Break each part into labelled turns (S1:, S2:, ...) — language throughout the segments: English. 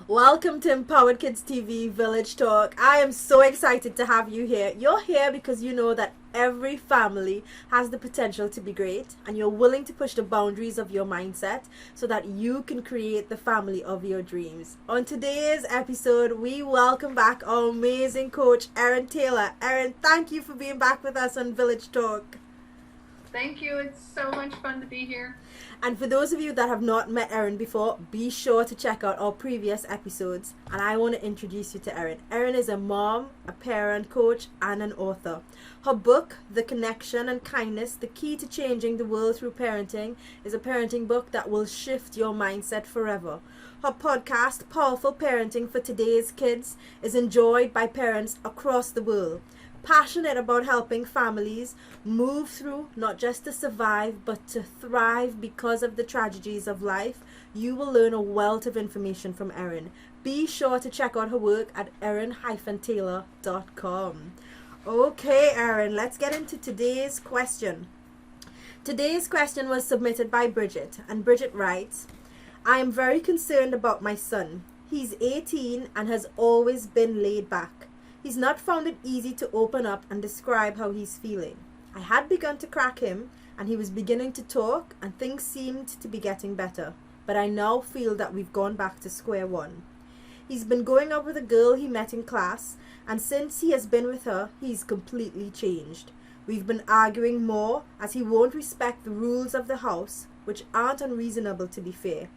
S1: Welcome to Empowered Kids TV Village Talk. I am so excited to have you here. You're here because you know that every family has the potential to be great, and you're willing to push the boundaries of your mindset so that you can create the family of your dreams. On today's episode, we welcome back our amazing coach, Erin Taylor. Erin, thank you for being back with us on Village Talk.
S2: Thank you. It's so much fun to be here.
S1: And for those of you that have not met Erin before, be sure to check out our previous episodes. And I want to introduce you to Erin. Erin is a mom, a parent coach, and an author. Her book, The Connection and Kindness, The Key to Changing the World Through Parenting, is a parenting book that will shift your mindset forever. Her podcast, Powerful Parenting for Today's Kids, is enjoyed by parents across the world. Passionate about helping families move through, not just to survive, but to thrive because of the tragedies of life, you will learn a wealth of information from Erin. Be sure to check out her work at erin-taylor.com. Okay, Erin, let's get into today's question. Today's question was submitted by Bridget, and Bridget writes, I am very concerned about my son. He's 18 and has always been laid back. He's not found it easy to open up and describe how he's feeling. I had begun to crack him, and he was beginning to talk, and things seemed to be getting better. But I now feel that we've gone back to square one. He's been going out with a girl he met in class, and since he has been with her, he's completely changed. We've been arguing more, as he won't respect the rules of the house, which aren't unreasonable to be fair.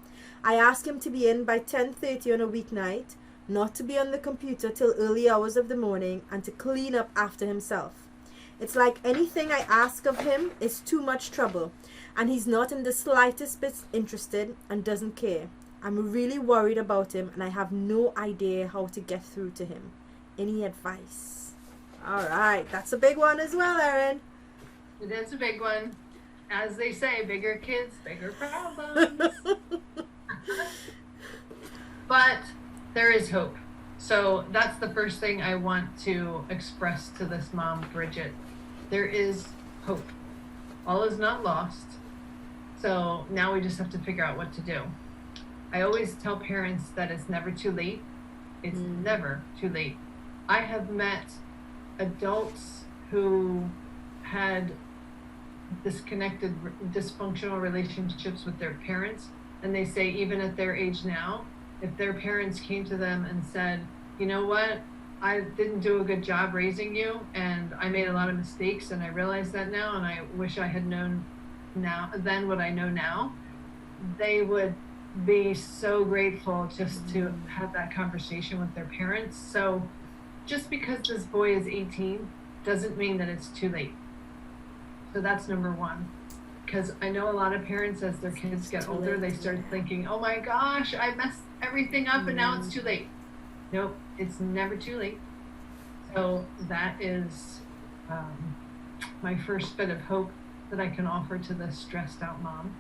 S1: I ask him to be in by 10:30 on a weeknight, not to be on the computer till early hours of the morning, and to clean up after himself. It's like anything I ask of him is too much trouble, and he's not in the slightest bit interested and doesn't care. I'm really worried about him, and I have no idea how to get through to him. Any advice? All right, that's a big one as well, Erin.
S2: It is a big one. As they say, bigger kids, bigger problems. But there is hope. So that's the first thing I want to express to this mom, Bridget. There is hope. All is not lost. So now we just have to figure out what to do. I always tell parents that it's never too late. It's never too late. I have met adults who had disconnected, dysfunctional relationships with their parents, and they say even at their age now, if their parents came to them and said, you know what, I didn't do a good job raising you, and I made a lot of mistakes, and I realize that now, and I wish I had known then what I know now, they would be so grateful just to have that conversation with their parents. So just because this boy is 18 doesn't mean that it's too late. So that's number one. Because I know a lot of parents, as their kids get older, they start thinking, oh my gosh, I messed everything up and now it's too late. Nope, it's never too late. So that is my first bit of hope that I can offer to this stressed out mom.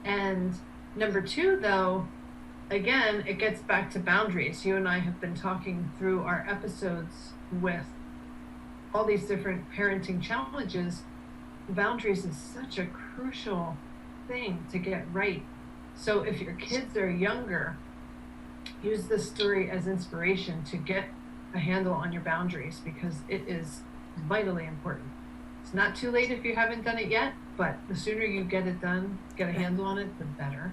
S2: And number two, though, again, it gets back to boundaries. You and I have been talking through our episodes with all these different parenting challenges. Boundaries is such a crucial thing to get right. So if your kids are younger, use this story as inspiration to get a handle on your boundaries, because it is vitally important. It's not too late if you haven't done it yet, but the sooner you get it done, get a handle on it, the better.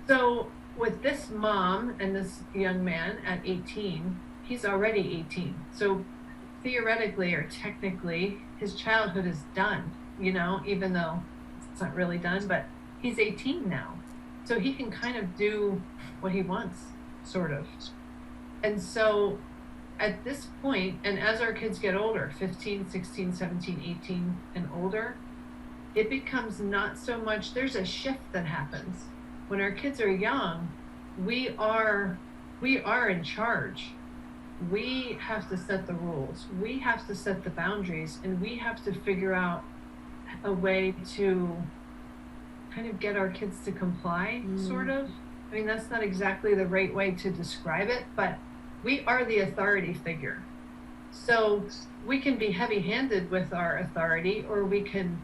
S2: So with this mom and this young man at 18, he's already 18. So theoretically or technically, his childhood is done, even though it's not really done, but he's 18 now. So he can kind of do what he wants, sort of. And so at this point, and as our kids get older, 15, 16, 17, 18, and older, it becomes not so much, there's a shift that happens. When our kids are young, we are in charge. We have to set the rules, we have to set the boundaries, and we have to figure out a way to kind of get our kids to comply, sort of. I mean, that's not exactly the right way to describe it, but we are the authority figure. So we can be heavy-handed with our authority, or we can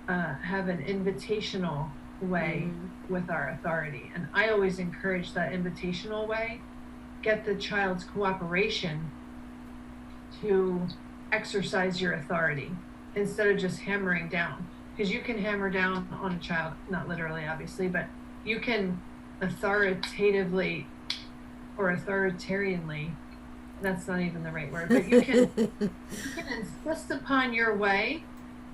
S2: have an invitational way with our authority. And I always encourage that invitational way. Get the child's cooperation to exercise your authority instead of just hammering down. Because you can hammer down on a child, not literally, obviously, but you can authoritatively or authoritarianly, that's not even the right word, but you can insist upon your way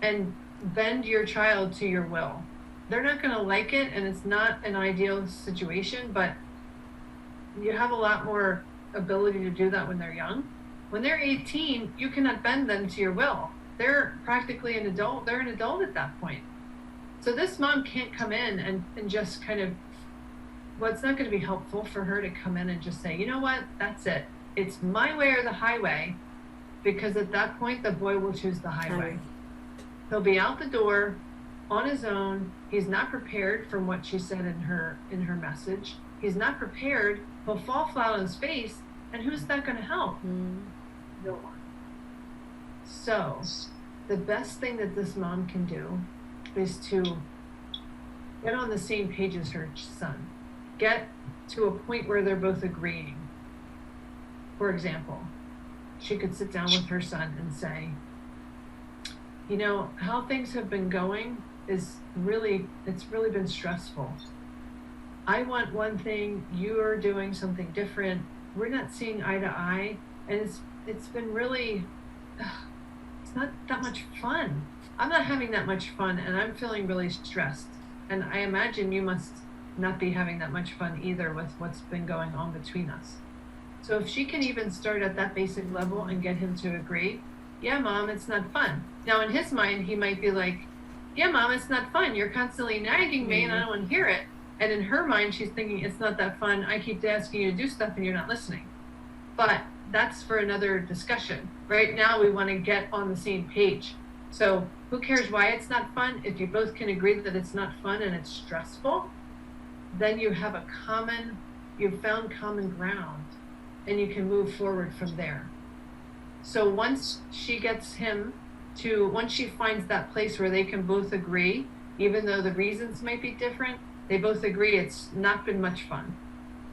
S2: and bend your child to your will. They're not going to like it, and it's not an ideal situation, but you have a lot more ability to do that when they're young. When they're 18, you cannot bend them to your will. They're practically an adult. They're an adult at that point. So this mom can't come in and just kind of, well, it's not going to be helpful for her to come in and just say, you know what, that's it. It's my way or the highway, because at that point, the boy will choose the highway. He'll be out the door on his own. He's not prepared from what she said in her message. He's not prepared. He'll fall flat on his face. And who's that going to help? No one. So the best thing that this mom can do is to get on the same page as her son. Get to a point where they're both agreeing. For example, she could sit down with her son and say, you know, how things have been going it's really been stressful. I want one thing, you're doing something different. We're not seeing eye to eye, and it's been really, it's not that much fun. I'm not having that much fun, and I'm feeling really stressed. And I imagine you must not be having that much fun either with what's been going on between us. So if she can even start at that basic level and get him to agree, yeah, Mom, it's not fun. Now in his mind, he might be like, yeah, Mom, it's not fun. You're constantly nagging me and I don't want to hear it. And in her mind, she's thinking, it's not that fun. I keep asking you to do stuff and you're not listening. But that's for another discussion. Right now, we want to get on the same page. So who cares why it's not fun? If you both can agree that it's not fun and it's stressful, then you have you've found common ground and you can move forward from there. So once she finds that place where they can both agree, even though the reasons might be different, they both agree it's not been much fun.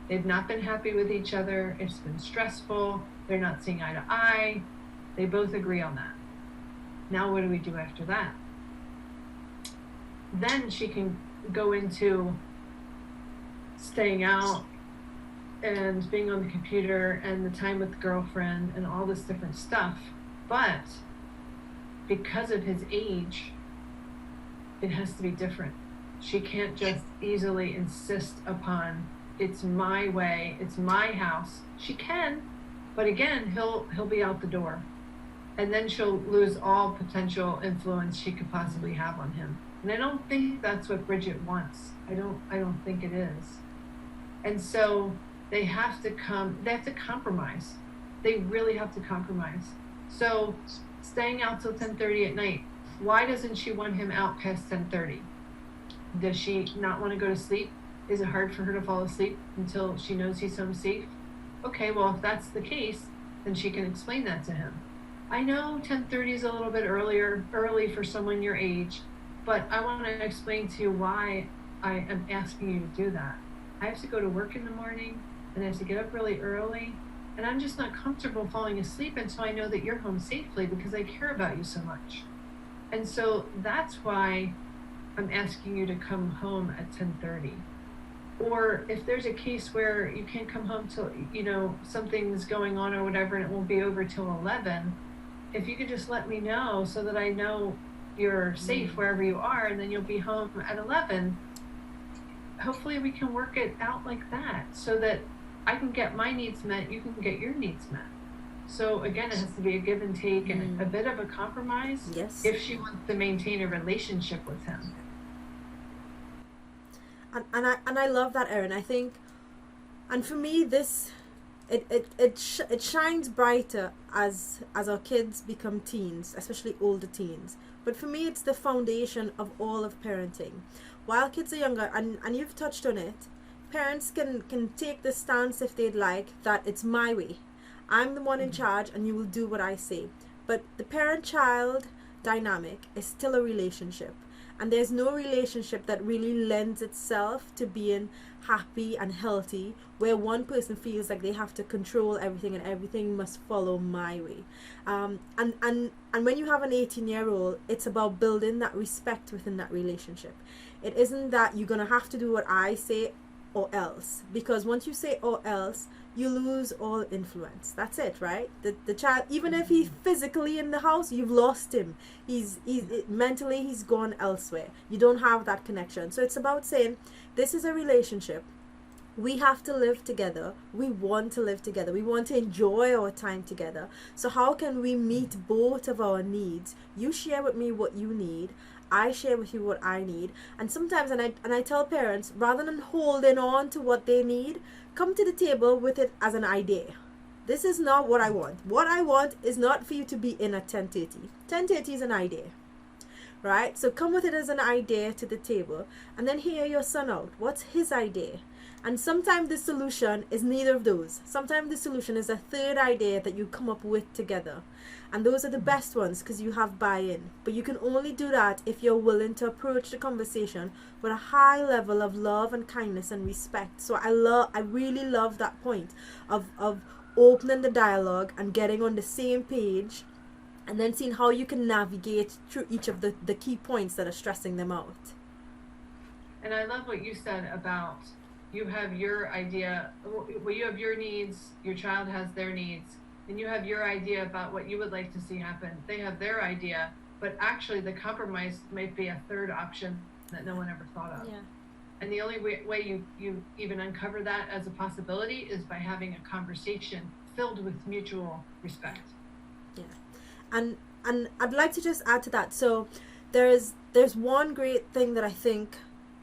S2: They've not been happy with each other. It's been stressful. They're not seeing eye to eye. They both agree on that. Now what do we do after that? Then she can go into staying out and being on the computer and the time with the girlfriend and all this different stuff. But because of his age, it has to be different. She can't just easily insist upon, it's my way, it's my house. She can, but again, he'll be out the door. And then she'll lose all potential influence she could possibly have on him. And I don't think that's what Bridget wants. I don't think it is. And so they have to compromise. They really have to compromise. So staying out till 10:30 at night. Why doesn't she want him out past 10:30? Does she not want to go to sleep? Is it hard for her to fall asleep until she knows he's home safe? Okay, well, if that's the case, then she can explain that to him. I know 10:30 is a little bit early for someone your age, but I want to explain to you why I am asking you to do that. I have to go to work in the morning, and I have to get up really early, and I'm just not comfortable falling asleep until I know that you're home safely because I care about you so much. And so that's why I'm asking you to come home at 10:30. Or if there's a case where you can't come home till, something's going on or whatever, and it won't be over till 11, if you could just let me know so that I know you're safe wherever you are, and then you'll be home at 11. Hopefully we can work it out like that so that I can get my needs met, you can get your needs met. So again, it has to be a give and take and a bit of a compromise.
S1: Yes.
S2: If she wants to maintain a relationship with him.
S1: And I love that, Erin. I think, and for me, this it shines brighter as our kids become teens, especially older teens. But for me, it's the foundation of all of parenting. While kids are younger, and you've touched on it, parents can take the stance if they'd like that it's my way. I'm the one in charge, and you will do what I say. But the parent-child dynamic is still a relationship. And there's no relationship that really lends itself to being happy and healthy where one person feels like they have to control everything and everything must follow my way. And when you have an 18-year-old, it's about building that respect within that relationship. It isn't that you're gonna have to do what I say or else, because once you say or else, you lose all influence. That's it, right? The child, even if he's physically in the house, you've lost him. He's mentally, he's gone elsewhere. You don't have that connection. So it's about saying, this is a relationship. We have to live together. We want to live together. We want to enjoy our time together. So how can we meet both of our needs? You share with me what you need. I share with you what I need. And sometimes, and I tell parents, rather than holding on to what they need, come to the table with it as an idea. This is not what I want. What I want is not for you to be in at 10:30. 10:30 is an idea, right? So come with it as an idea to the table, and then hear your son out. What's his idea? And sometimes the solution is neither of those. Sometimes the solution is a third idea that you come up with together. And those are the best ones because you have buy-in. But you can only do that if you're willing to approach the conversation with a high level of love and kindness and respect. So I really love that point of opening the dialogue and getting on the same page, and then seeing how you can navigate through each of the key points that are stressing them out.
S2: And I love what you said about you have your idea, well, you have your needs, your child has their needs, and you have your idea about what you would like to see happen. They have their idea, but actually the compromise might be a third option that no one ever thought of.
S1: Yeah.
S2: And the only way you even uncover that as a possibility is by having a conversation filled with mutual respect.
S1: Yeah. And I'd like to just add to that. So there's one great thing that I think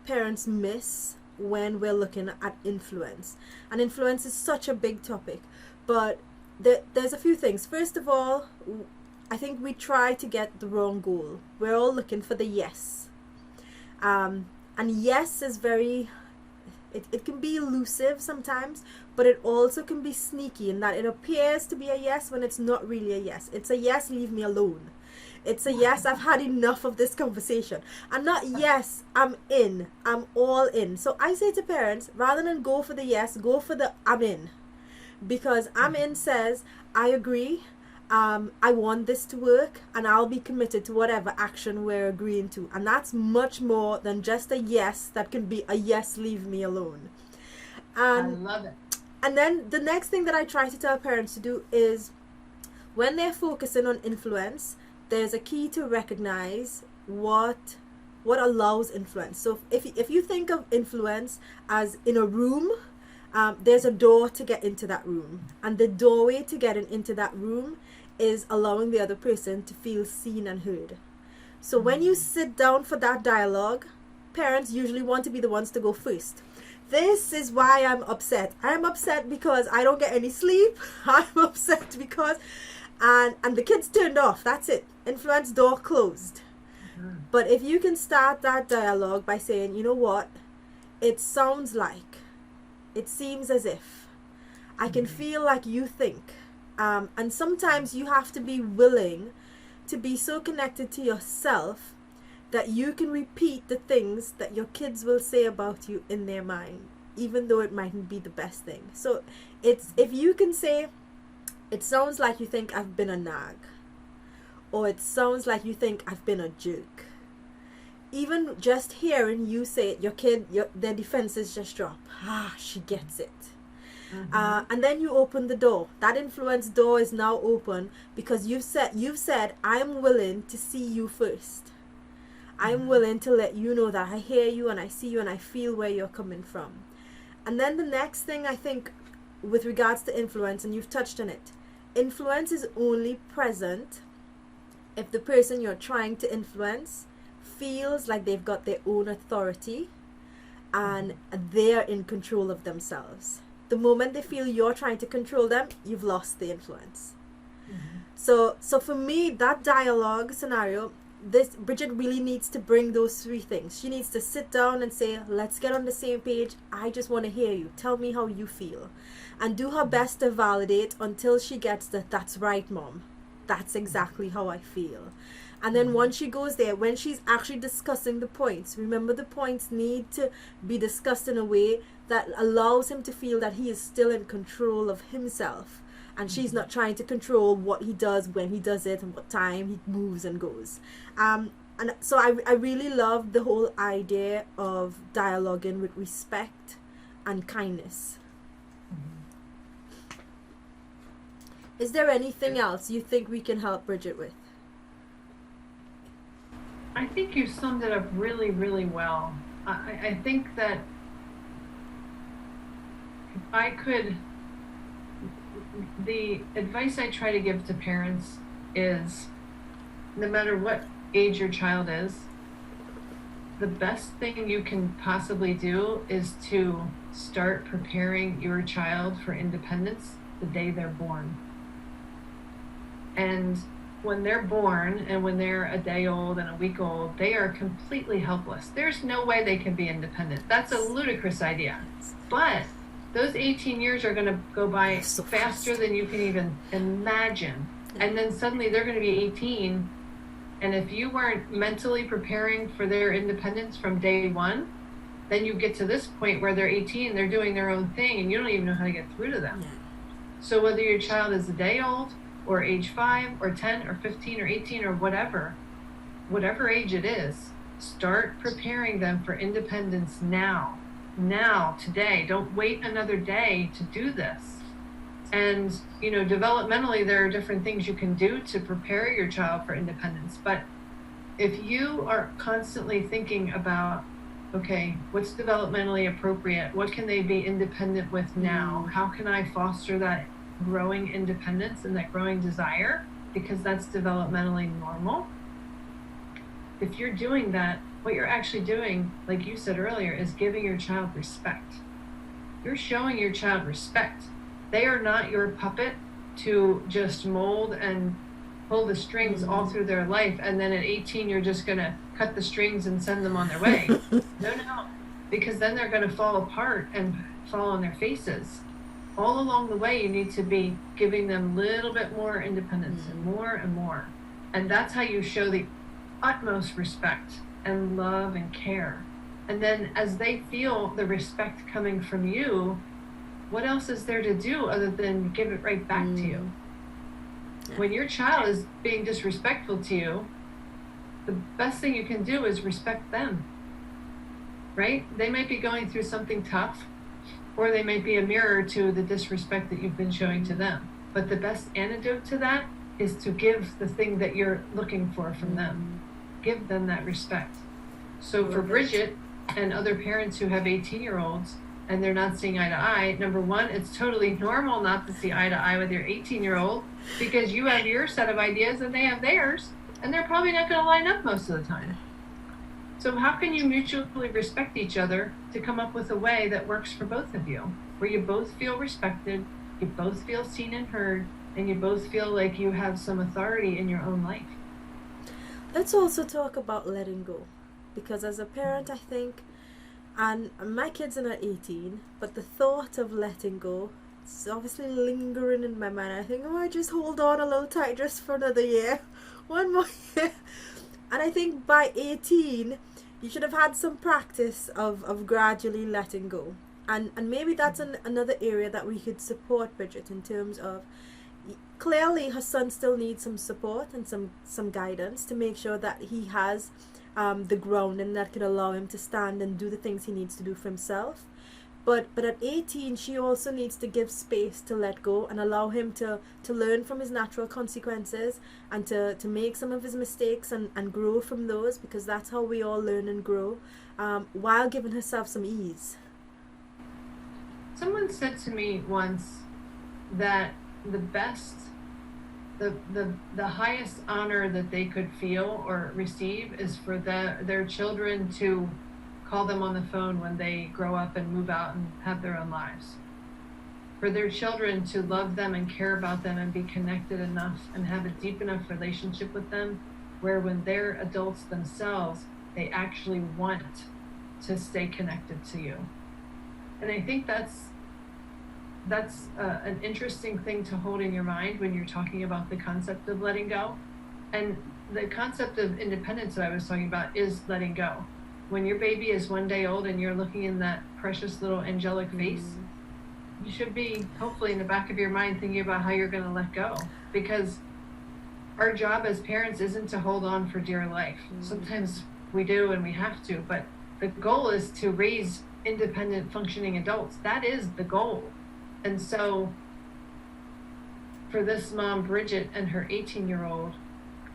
S1: parents miss when we're looking at influence. And influence is such a big topic, but there's a few things. First of all, I think we try to get the wrong goal. We're all looking for the yes. And yes is it can be elusive sometimes, but it also can be sneaky in that it appears to be a yes when it's not really a yes. It's a yes, leave me alone. It's a yes, I've had enough of this conversation. And not yes, I'm in, I'm all in. So I say to parents, rather than go for the yes, go for the I'm in. Because I'm in says, I agree, I want this to work, and I'll be committed to whatever action we're agreeing to. And that's much more than just a yes that can be a yes, leave me alone.
S2: I love it.
S1: And then the next thing that I try to tell parents to do is, when they're focusing on influence, there's a key to recognize what allows influence. So if you think of influence as in a room, there's a door to get into that room, and the doorway to getting into that room is allowing the other person to feel seen and heard. So when you sit down for that dialogue, parents usually want to be the ones to go first. This is why I'm upset. I'm upset because I don't get any sleep. I'm upset because and the kids turned off. That's it. Influence door closed. But if you can start that dialogue by saying, you know what, it sounds like, it seems as if, I can feel like you think. And sometimes you have to be willing to be so connected to yourself that you can repeat the things that your kids will say about you in their mind, even though it mightn't be the best thing. So it's, if you can say, it sounds like you think I've been a nag, or it sounds like you think I've been a jerk. Even just hearing you say it, your kid, their defenses just drop. She gets it. And then you open the door. That influence door is now open because you've said, I'm willing to see you first. I'm willing to let you know that I hear you and I see you and I feel where you're coming from. And then the next thing I think with regards to influence, and you've touched on it, influence is only present if the person you're trying to influence feels like they've got their own authority and they're in control of themselves. The moment they feel you're trying to control them, you've lost the influence. So for me, that dialogue scenario, Bridget really needs to bring those three things. She needs to sit down and say, let's get on the same page. I just want to hear you. Tell me how you feel. And do her best to validate until she gets that's right, Mom. That's exactly how I feel. And then once she goes there, when she's actually discussing the points, remember the points need to be discussed in a way that allows him to feel that he is still in control of himself. And she's not trying to control what he does, when he does it, and what time he moves and goes. And so I really love the whole idea of dialoguing with respect and kindness. Is there anything else you think we can help Bridget with?
S2: I think you summed it up really, really well. I think that the advice I try to give to parents is, no matter what age your child is, the best thing you can possibly do is to start preparing your child for independence the day they're born. And when they're born and when they're a day old and a week old, they are completely helpless. There's no way they can be independent. That's a ludicrous idea. But those 18 years are going to go by so faster than you can even imagine. And then suddenly they're going to be 18. And if you weren't mentally preparing for their independence from day one, then you get to this point where they're 18, they're doing their own thing, and you don't even know how to get through to them. So whether your child is a day old, or age 5 or 10 or 15 or 18 or whatever age it is, start preparing them for independence now, today. Don't wait another day to do this. And, developmentally, there are different things you can do to prepare your child for independence. But if you are constantly thinking about, okay, what's developmentally appropriate? What can they be independent with now? How can I foster that growing independence and that growing desire, because that's developmentally normal? If you're doing that, what you're actually doing, like you said earlier, is giving your child respect. You're showing your child respect. They are not your puppet to just mold and pull the strings all through their life, and then at 18 you're just going to cut the strings and send them on their way. No, because then they're going to fall apart and fall on their faces. All along the way, you need to be giving them a little bit more independence and more. And that's how you show the utmost respect and love and care. And then as they feel the respect coming from you, what else is there to do other than give it right back to you? When your child is being disrespectful to you, the best thing you can do is respect them, right? They might be going through something tough, or they might be a mirror to the disrespect that you've been showing to them. But the best antidote to that is to give the thing that you're looking for from them. Give them that respect. So for Bridget and other parents who have 18-year-olds and they're not seeing eye to eye, number one, it's totally normal not to see eye to eye with your 18-year-old, because you have your set of ideas and they have theirs, and they're probably not going to line up most of the time. So how can you mutually respect each other to come up with a way that works for both of you, where you both feel respected, you both feel seen and heard, and you both feel like you have some authority in your own life?
S1: Let's also talk about letting go, because as a parent, I think, and my kids are not 18, but the thought of letting go is obviously lingering in my mind. I think, I just hold on a little tight just for another year, one more year. And I think by 18, you should have had some practice of gradually letting go. And maybe that's another area that we could support Bridget in terms of, clearly her son still needs some support and some guidance to make sure that he has the grounding that can allow him to stand and do the things he needs to do for himself. But at 18, she also needs to give space to let go and allow him to learn from his natural consequences and to make some of his mistakes and grow from those, because that's how we all learn and grow, while giving herself some ease.
S2: Someone said to me once that the highest honor that they could feel or receive is for their children to call them on the phone when they grow up and move out and have their own lives. For their children to love them and care about them and be connected enough and have a deep enough relationship with them where when they're adults themselves, they actually want to stay connected to you. And I think that's an interesting thing to hold in your mind when you're talking about the concept of letting go, And the concept of independence that I was talking about is letting go. When your baby is 1 day old and you're looking in that precious little angelic face, you should be hopefully in the back of your mind thinking about how you're going to let go, because our job as parents isn't to hold on for dear life. Sometimes we do and we have to, but the goal is to raise independent functioning adults. That is the goal. And so for this mom, Bridget, and her 18-year-old,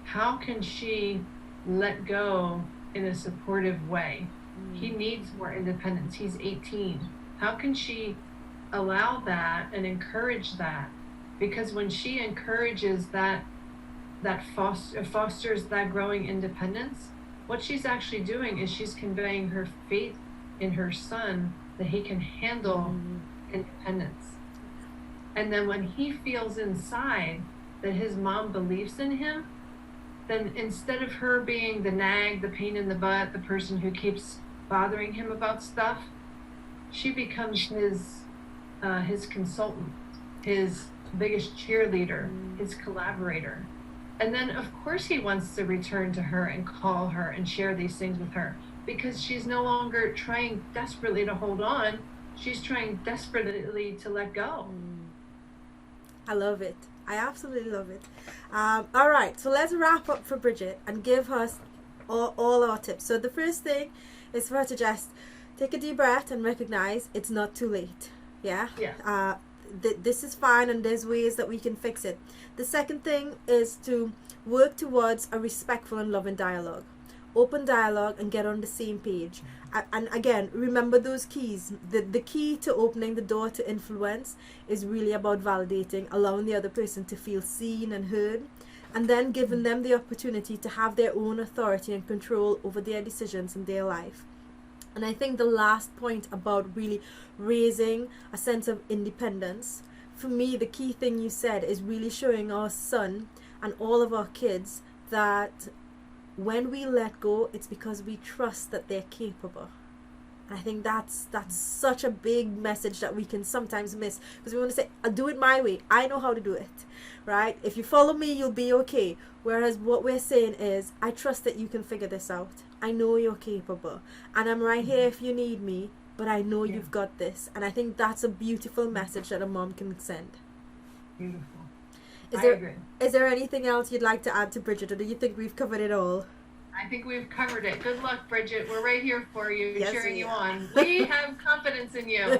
S2: how can she let go in a supportive way? He needs more independence. He's 18. How can she allow that and encourage that? Because when she encourages that fosters that growing independence, what she's actually doing is she's conveying her faith in her son that he can handle independence. And then when he feels inside that his mom believes in him, then instead of her being the nag, the pain in the butt, the person who keeps bothering him about stuff, she becomes his consultant, his biggest cheerleader, his collaborator. And then of course he wants to return to her and call her and share these things with her, because she's no longer trying desperately to hold on. She's trying desperately to let go.
S1: I love it. I absolutely love it. All right, so let's wrap up for Bridget and give her all our tips. So the first thing is for her to just take a deep breath and recognize it's not too late. Yeah. This is fine, and there's ways that we can fix it. The second thing is to work towards a respectful and loving dialogue. Open dialogue and get on the same page. And again, remember those keys. The key to opening the door to influence is really about validating, allowing the other person to feel seen and heard, and then giving them the opportunity to have their own authority and control over their decisions in their life. And I think the last point about really raising a sense of independence, for me, the key thing you said is really showing our son and all of our kids that when we let go, it's because we trust that they're capable. And I think that's such a big message that we can sometimes miss, because we want to say, I'll do it my way. I know how to do it, right? If you follow me, you'll be okay. Whereas what we're saying is, I trust that you can figure this out. I know you're capable, and I'm right here if you need me, but I know you've got this. And I think that's a beautiful message that a mom can send.
S2: Beautiful.
S1: I agree. Is there anything else you'd like to add to Bridget, or do you think we've covered it all?
S2: I think we've covered it. Good luck, Bridget. We're right here for you,
S1: yes,
S2: cheering you on. We have confidence in you.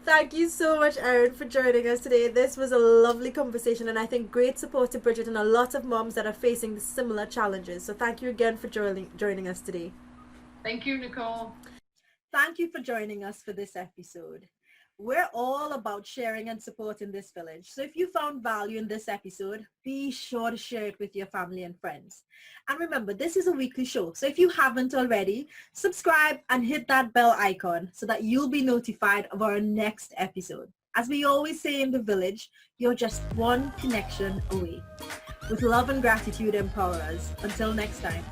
S1: Thank you so much, Erin, for joining us today. This was a lovely conversation, and I think great support to Bridget and a lot of moms that are facing similar challenges. So thank you again for joining us today.
S2: Thank you, Nicole.
S1: Thank you for joining us for this episode. We're all about sharing and supporting this village. So if you found value in this episode, be sure to share it with your family and friends. And remember, this is a weekly show. So if you haven't already, subscribe and hit that bell icon so that you'll be notified of our next episode. As we always say in the village, you're just one connection away. With love and gratitude, empower us. Until next time.